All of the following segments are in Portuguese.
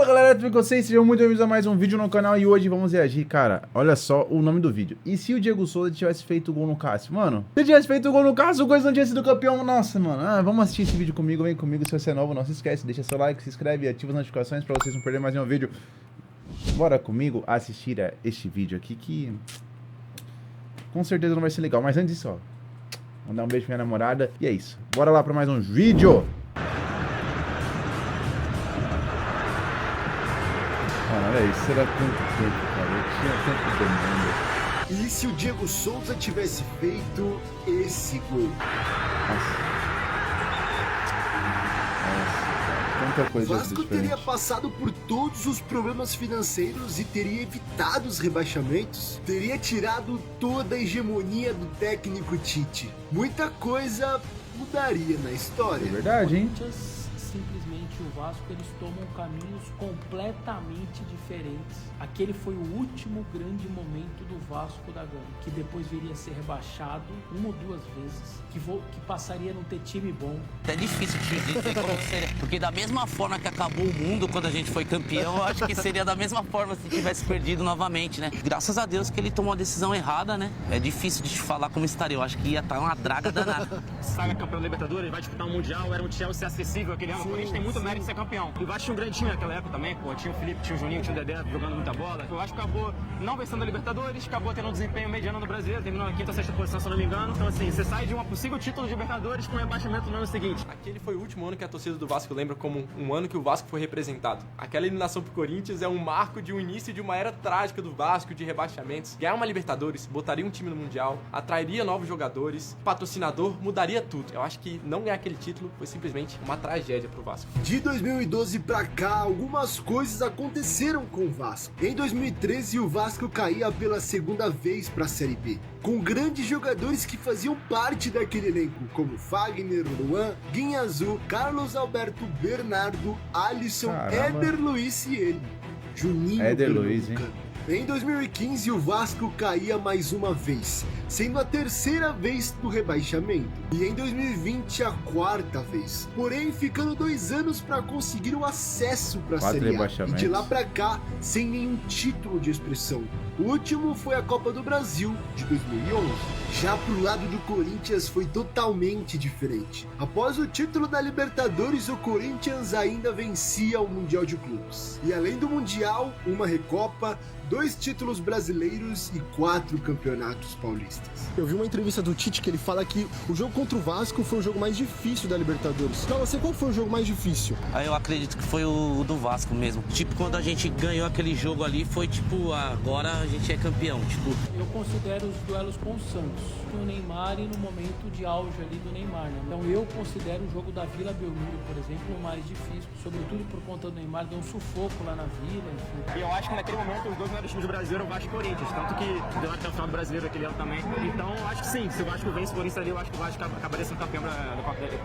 Galera, tudo bem com vocês? Sejam muito bem-vindos a mais um vídeo no canal e hoje vamos reagir, cara, olha só o nome do vídeo. E se o Diego Souza tivesse feito o gol no Cássio? Mano, se tivesse feito o gol no Cássio, o Corinthians não tinha sido campeão. Nossa, mano, vamos assistir esse vídeo comigo, vem comigo. Se você é novo, não se esquece, deixa seu like, se inscreve e ativa as notificações pra vocês não perderem mais nenhum vídeo. Bora comigo assistir a este vídeo aqui que com certeza não vai ser legal. Mas antes disso, ó, mandar um beijo pra minha namorada e é isso. Bora lá pra mais um vídeo. Mano, olha isso, era tanto tempo, cara, eu tinha tanto demanda. E se o Diego Souza tivesse feito esse gol? Nossa, tanta coisa Vasco diferente. teria passado por todos os problemas financeiros e teria evitado os rebaixamentos, teria tirado toda a hegemonia do técnico Tite. Muita coisa mudaria na história. É verdade, hein? Simplesmente o Vasco, eles tomam caminhos completamente diferentes. Aquele foi o último grande momento do Vasco da Gama, que depois viria a ser rebaixado uma ou duas vezes, que passaria a não ter time bom. É difícil te dizer como seria, porque da mesma forma que acabou o mundo quando a gente foi campeão, eu acho que seria da mesma forma se tivesse perdido novamente, né? Graças a Deus que ele tomou a decisão errada, né? É difícil de te falar como estaria, eu acho que ia estar uma draga danada. Saga campeão da Libertadores, vai disputar um Mundial, era um Chelsea acessível aquele ano, o Corinthians tem muito mérito de ser campeão. E o Vasco tinha um grande time naquela época também, pô, tinha o Felipe, tinha o Juninho, tinha o Dedé jogando muita bola. O Vasco acabou não vencendo a Libertadores, acabou tendo um desempenho mediano no Brasileiro, terminou na quinta ou sexta posição, se eu não me engano. Então assim, você sai de um possível título de Libertadores com um rebaixamento no ano seguinte. Aquele foi o último ano que a torcida do Vasco lembra como um ano que o Vasco foi representado. Aquela eliminação pro Corinthians é um marco de um início de uma era trágica do Vasco, de rebaixamentos. Ganhar uma Libertadores, botaria um time no Mundial, atrairia novos jogadores, patrocinador, mudaria tudo. Eu acho que não ganhar aquele título foi simplesmente uma tragédia pro Vasco. De 2012 pra cá, algumas coisas aconteceram com o Vasco. Em 2013, o Vasco caía pela segunda vez pra Série B, com grandes jogadores que faziam parte daquele elenco, como Fagner, Luan, Guinha Azul, Carlos Alberto, Bernardo, Alisson, Caramba. Éder Luiz e ele, Juninho Éder Luiz, hein? Pernambucano. Em 2015, o Vasco caía mais uma vez, sendo a terceira vez do rebaixamento. E em 2020, a quarta vez. Porém, ficando 2 anos para conseguir o acesso para a 4 Série A. E rebaixamentos. de lá para cá, sem nenhum título de expressão. O último foi a Copa do Brasil, de 2011. Já pro lado do Corinthians foi totalmente diferente. Após o título da Libertadores, o Corinthians ainda vencia o Mundial de Clubes. E além do Mundial, uma Recopa, 2 títulos brasileiros e 4 campeonatos paulistas. Eu vi uma entrevista do Tite que ele fala que o jogo contra o Vasco foi o jogo mais difícil da Libertadores. Pra você, qual foi o jogo mais difícil? Aí eu acredito que foi o do Vasco mesmo. Tipo, quando a gente ganhou aquele jogo ali, foi tipo, agora a gente é campeão, tipo. Eu considero os duelos com o Santos, com o Neymar e no momento de auge ali do Neymar, né? Então eu considero o jogo da Vila Belmiro, por exemplo, o mais difícil, sobretudo por conta do Neymar, deu um sufoco lá na Vila, enfim. E eu acho que naquele momento os dois melhores times do Brasil eram o Vasco e Corinthians, tanto que deu até o final do Brasileiro aquele ano também. Então eu acho que sim, se o Vasco vence o Corinthians ali, eu acho que o Vasco acabaria sendo campeão da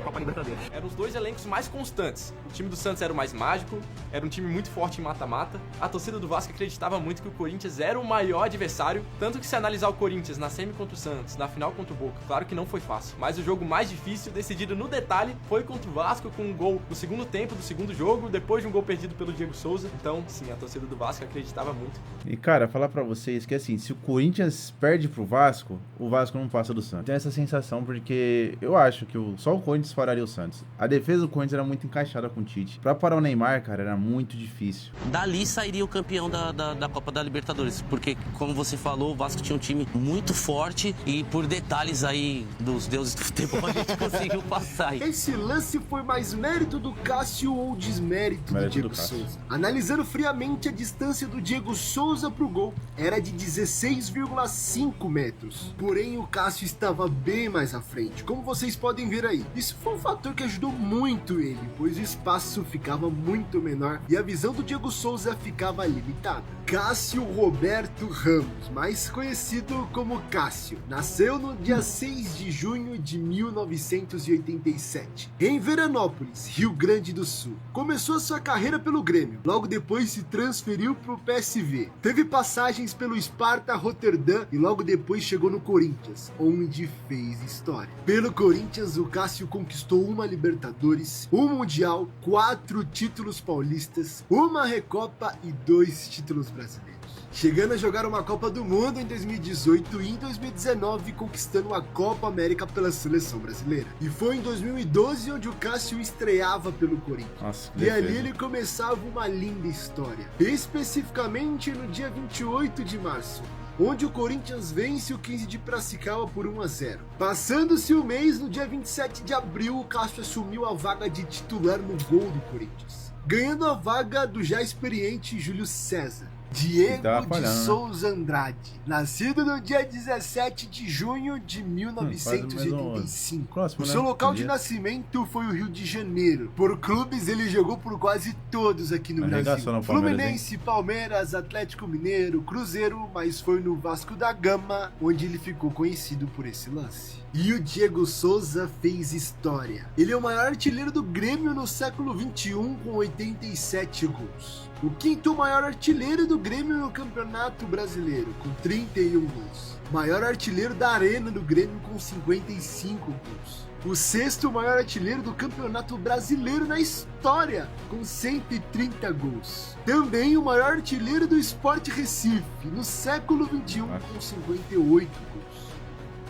Copa Libertadores. Eram os dois elencos mais constantes. O time do Santos era o mais mágico, era um time muito forte em mata-mata. A torcida do Vasco acreditava muito que o Corinthians era o maior adversário, tanto que se analisar o Corinthians na semi contra o Santos, na final contra o Boca, claro que não foi fácil, mas o jogo mais difícil, decidido no detalhe, foi contra o Vasco com um gol no segundo tempo do segundo jogo, depois de um gol perdido pelo Diego Souza. Então, sim, a torcida do Vasco acreditava muito. E cara, falar pra vocês que assim, se o Corinthians perde pro Vasco, o Vasco não passa do Santos. Tem essa sensação porque eu acho que só o Corinthians pararia o Santos. A defesa do Corinthians era muito encaixada com o Tite. Pra parar o Neymar, cara, era muito difícil. Dali sairia o campeão da Copa da Libertadores, porque, como você falou, o Vasco tinha um time muito forte e por detalhes aí dos deuses do futebol a gente conseguiu passar aí. Esse lance foi mais mérito do Cássio ou desmérito do Diego Souza? Analisando friamente a distância do Diego Souza pro gol, era de 16,5 metros. Porém, o Cássio estava bem mais à frente, como vocês podem ver aí. Isso foi um fator que ajudou muito ele, pois o espaço ficava muito menor e a visão do Diego Souza ficava limitada. Cássio, Roberto Roberto Ramos, mais conhecido como Cássio, nasceu no dia 6 de junho de 1987, em Veranópolis, Rio Grande do Sul. Começou sua carreira pelo Grêmio, logo depois se transferiu para o PSV. Teve passagens pelo Sparta Rotterdam e logo depois chegou no Corinthians, onde fez história. Pelo Corinthians, o Cássio conquistou uma Libertadores, um Mundial, 4 títulos paulistas, uma Recopa e 2 títulos brasileiros. Chegando a jogar uma Copa do Mundo em 2018 e em 2019 conquistando a Copa América pela seleção brasileira. E foi em 2012 onde o Cássio estreava pelo Corinthians. Nossa, E ali ele começava uma linda história. Especificamente no dia 28 de março, onde o Corinthians vence o 15 de Piracicaba por 1-0. Passando-se o mês, no dia 27 de abril, o Cássio assumiu a vaga de titular no gol do Corinthians, ganhando a vaga do já experiente Júlio César. Diego de Souza Andrade, nascido no dia 17 de junho de 1985. O seu local de nascimento foi o Rio de Janeiro. Por clubes, ele jogou por quase todos aqui no Brasil. Fluminense, Palmeiras, Atlético Mineiro, Cruzeiro, mas foi no Vasco da Gama onde ele ficou conhecido por esse lance. E o Diego Souza fez história. Ele é o maior artilheiro do Grêmio no século XXI com 87 gols. O quinto maior artilheiro do Grêmio no Campeonato Brasileiro, com 31 gols. Maior artilheiro da Arena do Grêmio com 55 gols. O sexto maior artilheiro do Campeonato Brasileiro na história, com 130 gols. Também o maior artilheiro do Sport Recife, no século XXI, com 58 gols.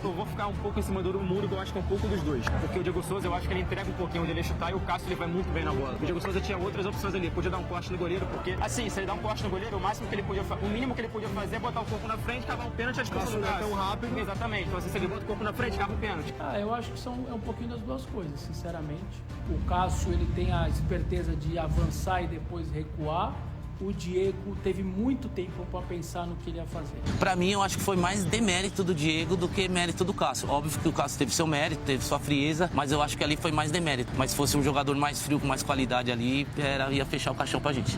Eu vou ficar um pouco em cima do muro, que eu acho que é um pouco dos dois. Porque o Diego Souza, eu acho que ele entrega um pouquinho onde ele chutar e o Cássio ele vai muito bem na bola. O Diego Souza tinha outras opções ali, podia dar um corte no goleiro, porque, assim, se ele dá um corte no goleiro, o máximo que ele podia o mínimo que ele podia fazer é botar o corpo na frente, cavar um pênalti à disposição do Cássio. Tão rápido. Exatamente. Então, assim, se ele bota o corpo na frente, cava o pênalti. Eu acho que é um pouquinho das duas coisas, sinceramente. O Cássio, ele tem a esperteza de avançar e depois recuar. O Diego teve muito tempo para pensar no que ele ia fazer. Pra mim, eu acho que foi mais demérito do Diego do que mérito do Cássio. Óbvio que o Cássio teve seu mérito, teve sua frieza, mas eu acho que ali foi mais demérito. Mas se fosse um jogador mais frio, com mais qualidade ali, ia fechar o caixão pra gente.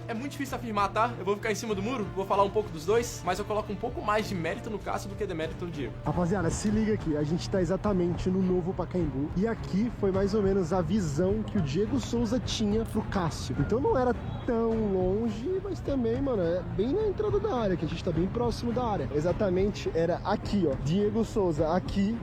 É muito difícil afirmar, tá? Eu vou ficar em cima do muro, vou falar um pouco dos dois, mas eu coloco um pouco mais de mérito no Cássio do que demérito no Diego. Rapaziada, se liga aqui, a gente tá exatamente no novo Pacaembu e aqui foi mais ou menos a visão que o Diego Souza tinha pro Cássio. Então não era tão longe, mas também, mano, é bem na entrada da área, que a gente tá bem próximo da área. Exatamente, era aqui, ó, Diego Souza aqui.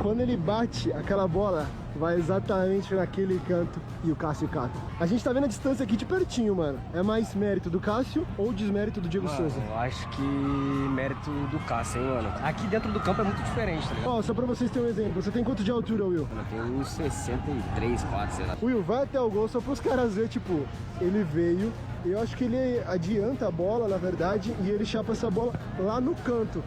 Quando ele bate aquela bola, vai exatamente naquele canto e o Cássio cata. A gente tá vendo a distância aqui de pertinho, mano. É mais mérito do Cássio ou desmérito do Diego Souza? Eu acho que mérito do Cássio, hein, mano. Aqui dentro do campo é muito diferente, tá ligado? Ó, só pra vocês terem um exemplo, você tem quanto de altura, Will? Eu tenho uns 63, 4, sei lá. Will, vai até o gol só pros caras verem, tipo, ele veio, eu acho que ele adianta a bola, na verdade, e ele chapa essa bola lá no canto.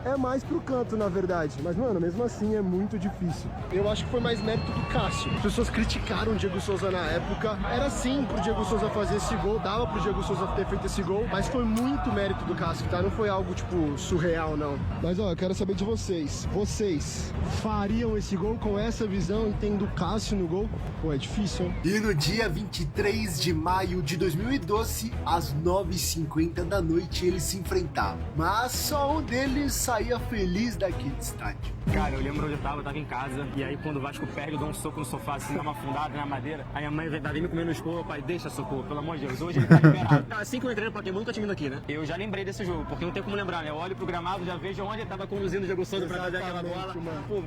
É mais pro canto, na verdade. Mas, mano, mesmo assim é muito difícil. Eu acho que foi mais mérito do Cássio. As pessoas criticaram o Diego Souza na época. Era sim pro Diego Souza fazer esse gol, dava pro Diego Souza ter feito esse gol, mas foi muito mérito do Cássio, tá? Não foi algo, tipo, surreal, não. Mas, ó, eu quero saber de vocês. Vocês fariam esse gol com essa visão e tendo o Cássio no gol? Pô, é difícil, hein? E no dia 23 de maio de 2012, às 9h50 da noite, eles se enfrentavam. Mas só um deles saía feliz daquele estádio. Cara, eu lembro onde eu tava em casa, e aí quando o Vasco perde, eu dou um soco no sofá, assim, dá uma afundada na madeira, aí a mãe vai me comer no esporro, pai, deixa socorro, pelo amor de Deus, hoje ele tá liberado. Assim que eu entrei no Pacaembu, nunca tinha vindo aqui, né? Eu já lembrei desse jogo, porque não tem como lembrar, né? Eu olho pro gramado, já vejo onde ele tava conduzindo o Diego Souza pra fazer aquela bola.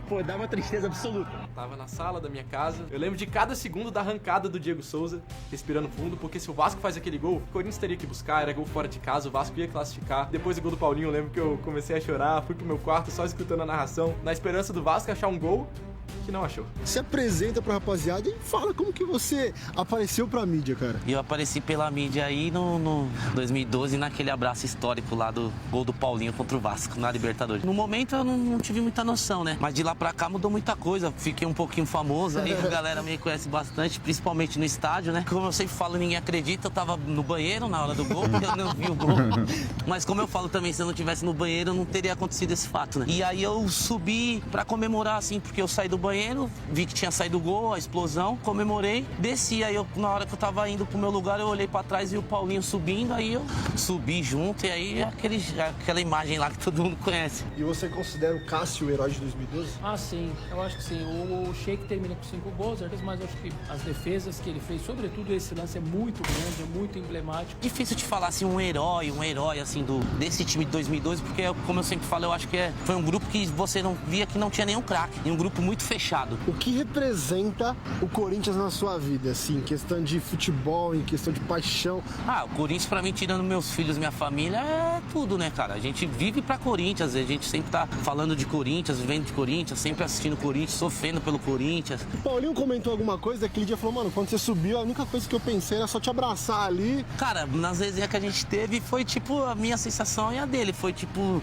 Pô, dá uma tristeza absoluta. Tava na sala da minha casa, eu lembro de cada segundo da arrancada do Diego Souza, respirando fundo, porque se o Vasco faz aquele gol, o Corinthians teria que buscar, era gol fora de casa, o Vasco ia classificar. Depois do gol do Paulinho, eu lembro que eu comecei a chorar, fui pro meu quarto só escutando a narração, na esperança do Vasco achar um gol que não achou. Se apresenta pra rapaziada e fala como que você apareceu pra mídia, cara. E eu apareci pela mídia aí no 2012, naquele abraço histórico lá do gol do Paulinho contra o Vasco na Libertadores. No momento eu não tive muita noção, né? Mas de lá pra cá mudou muita coisa. Fiquei um pouquinho famoso aí, a galera me conhece bastante, principalmente no estádio, né? Como eu sempre falo, ninguém acredita, eu tava no banheiro na hora do gol, porque eu não vi o gol. Mas como eu falo também, se eu não tivesse no banheiro, não teria acontecido esse fato, né? E aí eu subi pra comemorar, assim, porque eu saí do do banheiro, vi que tinha saído o gol, a explosão, comemorei, desci. Aí na hora que eu tava indo pro meu lugar, eu olhei pra trás e vi o Paulinho subindo, aí eu subi junto e aí aquela imagem lá que todo mundo conhece. E você considera o Cássio o herói de 2012? Ah, sim, eu acho que sim. O Sheik termina com 5 gols, mas eu acho que as defesas que ele fez, sobretudo esse lance, é muito grande, é muito emblemático. Difícil de falar assim, um herói assim desse time de 2012, porque como eu sempre falo, eu acho que foi um grupo que você não via que não tinha nenhum craque, e um grupo muito fechado. O que representa o Corinthians na sua vida, assim, em questão de futebol, em questão de paixão? Ah, o Corinthians pra mim, tirando meus filhos, minha família, é tudo, né, cara? A gente vive pra Corinthians, a gente sempre tá falando de Corinthians, vivendo de Corinthians, sempre assistindo Corinthians, sofrendo pelo Corinthians. O Paulinho comentou alguma coisa daquele dia, falou, mano, quando você subiu, a única coisa que eu pensei era só te abraçar ali. Cara, nas resenhas que a gente teve, foi tipo, a minha sensação e a dele, foi tipo,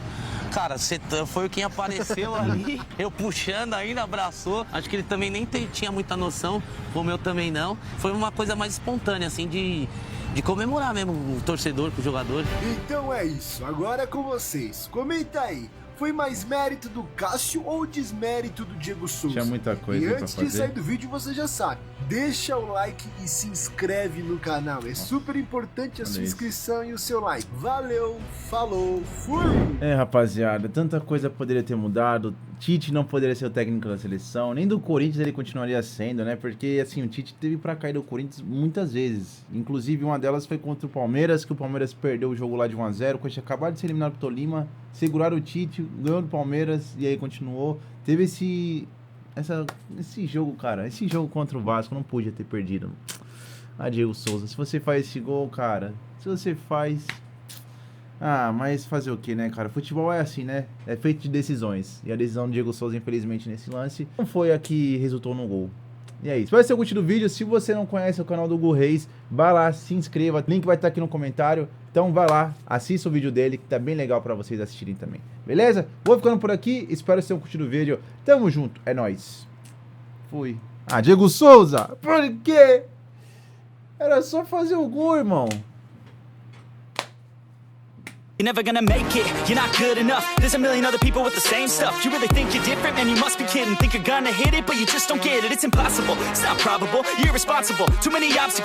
cara, você foi quem apareceu ali, eu puxando ainda, abraçou, acho que ele também nem tinha muita noção, como eu também não, foi uma coisa mais espontânea, assim, de comemorar mesmo o torcedor com o jogador. Então é isso, agora é com vocês. Comenta aí, foi mais mérito do Cássio ou desmérito do Diego Souza? Tinha muita coisa E pra antes fazer. de sair do vídeo, você já sabe, deixa o like e se inscreve no canal. É super importante a sua inscrição e o seu like. Valeu, falou, fui! É, rapaziada, tanta coisa poderia ter mudado. Tite não poderia ser o técnico da seleção, nem do Corinthians ele continuaria sendo, né? Porque, assim, o Tite teve pra cair do Corinthians muitas vezes. Inclusive, uma delas foi contra o Palmeiras, que o Palmeiras perdeu o jogo lá de 1-0, o Corinthians acabou de ser eliminado pro Tolima, seguraram o Tite, ganhou do Palmeiras e aí continuou. Teve esse jogo, cara, esse jogo contra o Vasco não podia ter perdido. Ah, Diego Souza, se você faz esse gol, cara, se você faz... Ah, mas fazer o que, né, cara? Futebol é assim, né? É feito de decisões. E a decisão do Diego Souza, infelizmente, nesse lance, não foi a que resultou no gol. E é isso. Espero que você tenha curtido o vídeo. Se você não conhece o canal do Hugo Reis, vai lá, se inscreva. O link vai estar aqui no comentário. Então vai lá, assista o vídeo dele, que tá bem legal pra vocês assistirem também. Beleza? Vou ficando por aqui. Espero que vocês tenham curtido o vídeo. Tamo junto. É nóis. Fui. Ah, Diego Souza! Por quê? Era só fazer o gol, irmão. You're never gonna make it, you're not good enough. There's a million other people with the same stuff. You really think you're different? Man, you must be kidding. Think you're gonna hit it, but you just don't get it. It's impossible, it's not probable, you're irresponsible. Too many obstacles.